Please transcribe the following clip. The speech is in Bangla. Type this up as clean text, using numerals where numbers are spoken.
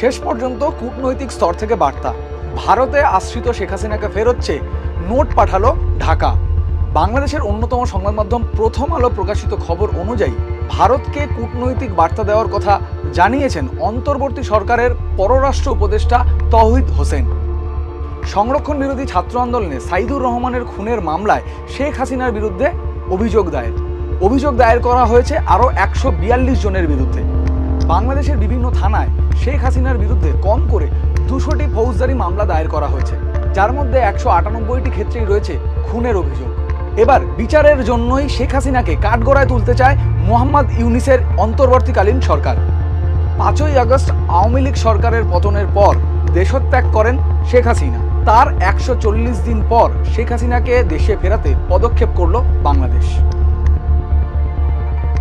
শেষ পর্যন্ত কূটনৈতিক স্তর থেকে বার্তা, ভারতে আশ্রিত শেখ হাসিনাকে ফেরোচ্ছে, নোট পাঠালো ঢাকা। বাংলাদেশের অন্যতম সংবাদ মাধ্যম প্রথম আলো প্রকাশিত খবর অনুযায়ী ভারতকে কূটনৈতিক বার্তা দেওয়ার কথা জানিয়েছেন অন্তর্বর্তী সরকারের পররাষ্ট্র উপদেষ্টা তৌহিদ হোসেন। সংরক্ষণ বিরোধী ছাত্র আন্দোলনে সাইদুর রহমানের খুনের মামলায় শেখ হাসিনার বিরুদ্ধে অভিযোগ দায়ের করা হয়েছে আরও 142 জনের বিরুদ্ধে। বাংলাদেশের বিভিন্ন থানায় শেখ হাসিনার বিরুদ্ধে কম করে 200টি ফৌজদারি মামলা দায়ের করা হয়েছে, যার মধ্যে 198টি ক্ষেত্রেই রয়েছে খুনের অভিযোগ। এবার বিচারের জন্যই শেখ হাসিনাকে কাঠগড়ায় তুলতে চায় মোহাম্মদ ইউনূসের অন্তর্বর্তীকালীন সরকার। 5ই আগস্ট আওয়ামী লীগ সরকারের পতনের পর দেশত্যাগ করেন শেখ হাসিনা। তার 140 দিন পর শেখ হাসিনাকে দেশে ফেরাতে পদক্ষেপ করল বাংলাদেশ।